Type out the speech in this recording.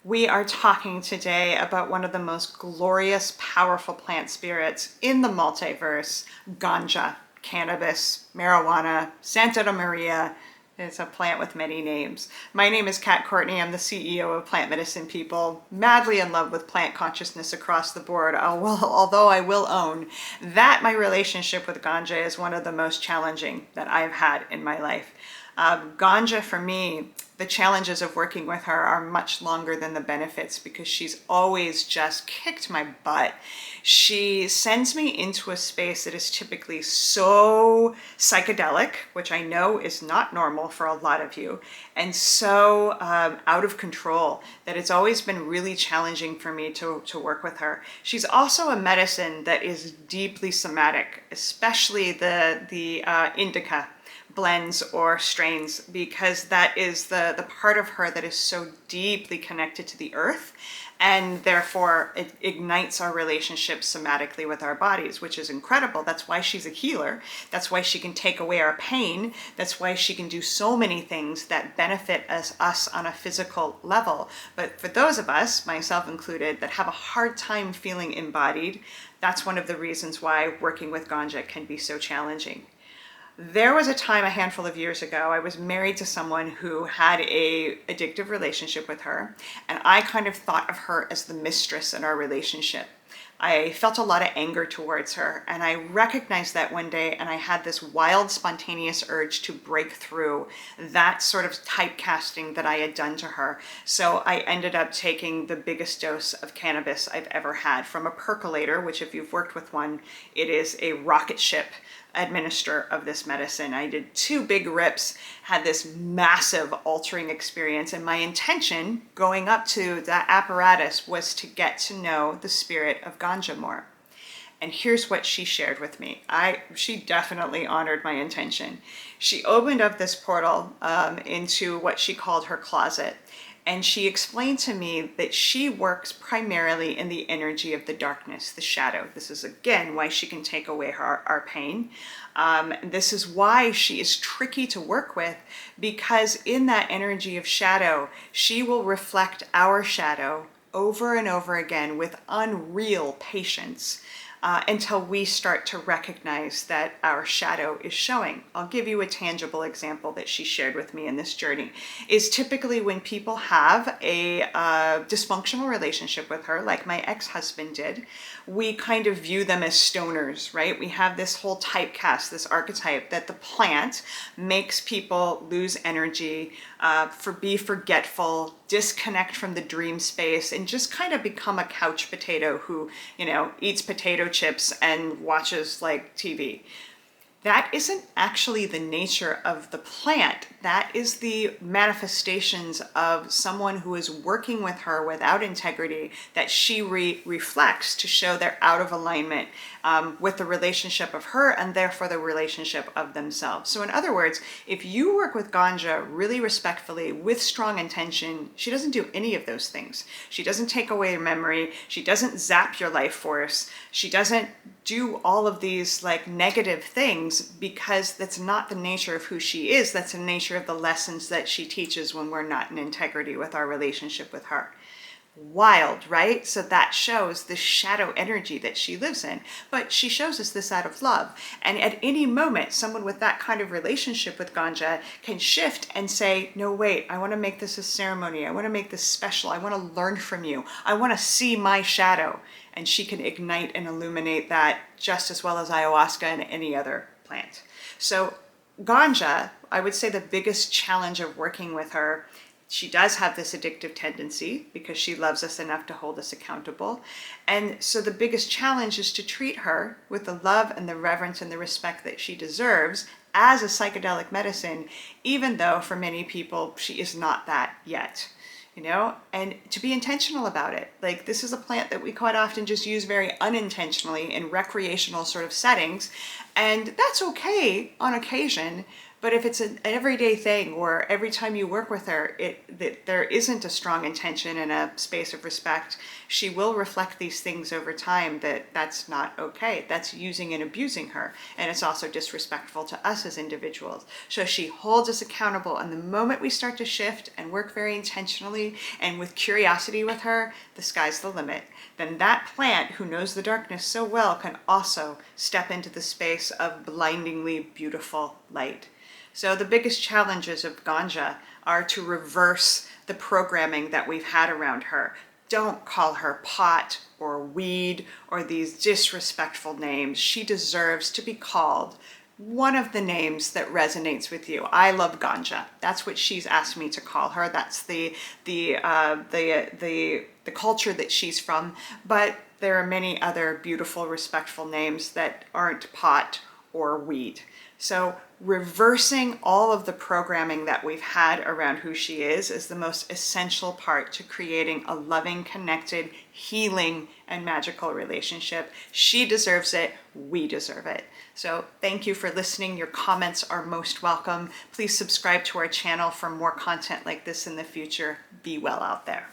We are talking today about one of the most glorious, powerful plant spirits in the multiverse, Ganja, cannabis, marijuana, Santa Maria. It's a plant with many names. My name is Kat Courtney. I'm the CEO of Plant Medicine People, madly in love with plant consciousness across the board. Although I will own that my relationship with Ganja is one of the most challenging that I've had in my life. Ganja, for me, the challenges of working with her are much longer than the benefits because she's always just kicked my butt. She sends me into a space that is typically so psychedelic, which I know is not normal for a lot of you, and so out of control that it's always been really challenging for me to work with her. She's also a medicine that is deeply somatic, especially the indica blends or strains, because that is the part of her that is so deeply connected to the earth, and therefore it ignites our relationship somatically with our bodies, which is incredible. That's why she's a healer. That's why she can take away our pain. That's why she can do so many things that benefit us on a physical level. But for those of us, myself included, that have a hard time feeling embodied, that's one of the reasons why working with Ganja can be so challenging. There was a time a handful of years ago, I was married to someone who had a addictive relationship with her, and I kind of thought of her as the mistress in our relationship. I felt a lot of anger towards her, and I recognized that one day, and I had this wild, spontaneous urge to break through that sort of typecasting that I had done to her. So I ended up taking the biggest dose of cannabis I've ever had from a percolator, which if you've worked with one, it is a rocket ship administer of this medicine. I did 2 big rips, had this massive altering experience, and my intention going up to that apparatus was to get to know the spirit of Ganja more. And here's what she shared with me. She definitely honored my intention. She opened up this portal into what she called her closet. And she explained to me that she works primarily in the energy of the darkness, the shadow. This is, again, why she can take away our pain. This is why she is tricky to work with, because in that energy of shadow, she will reflect our shadow over and over again with unreal patience. Until we start to recognize that our shadow is showing. I'll give you a tangible example that she shared with me in this journey. Is typically when people have a dysfunctional relationship with her, like my ex-husband did, we kind of view them as stoners, right? We have this whole typecast, this archetype that the plant makes people lose energy, be forgetful, disconnect from the dream space, and just kind of become a couch potato who, eats potato chips and watches like TV. That isn't actually the nature of the plant. That is the manifestations of someone who is working with her without integrity that she reflects to show they're out of alignment with the relationship of her and therefore the relationship of themselves. So in other words, if you work with Ganja really respectfully with strong intention, she doesn't do any of those things. She doesn't take away your memory. She doesn't zap your life force. She doesn't do all of these like negative things, because that's not the nature of who she is. That's the nature of the lessons that she teaches when we're not in integrity with our relationship with her. Wild, right? So that shows the shadow energy that she lives in. But she shows us this out of love. And at any moment, someone with that kind of relationship with Ganja can shift and say, no, wait, I want to make this a ceremony. I want to make this special. I want to learn from you. I want to see my shadow. And she can ignite and illuminate that just as well as ayahuasca and any other plant. So Ganja, I would say the biggest challenge of working with her, she does have this addictive tendency because she loves us enough to hold us accountable. And so the biggest challenge is to treat her with the love and the reverence and the respect that she deserves as a psychedelic medicine, even though for many people she is not that yet. And to be intentional about it. Like, this is a plant that we quite often just use very unintentionally in recreational sort of settings. And that's okay on occasion, But if it's an everyday thing, or every time you work with her, that there isn't a strong intention and a space of respect, she will reflect these things over time, that that's not okay. That's using and abusing her. And it's also disrespectful to us as individuals. So she holds us accountable. And the moment we start to shift and work very intentionally and with curiosity with her, the sky's the limit. Then that plant, who knows the darkness so well, can also step into the space of blindingly beautiful light. So the biggest challenges of Ganja are to reverse the programming that we've had around her. Don't call her pot or weed or these disrespectful names. She deserves to be called one of the names that resonates with you. I love Ganja. That's what she's asked me to call her. That's the culture that she's from. But there are many other beautiful, respectful names that aren't pot or weed. So reversing all of the programming that we've had around who she is the most essential part to creating a loving, connected, healing, and magical relationship. She deserves it. We deserve it. So thank you for listening. Your comments are most welcome. Please subscribe to our channel for more content like this in the future. Be well out there.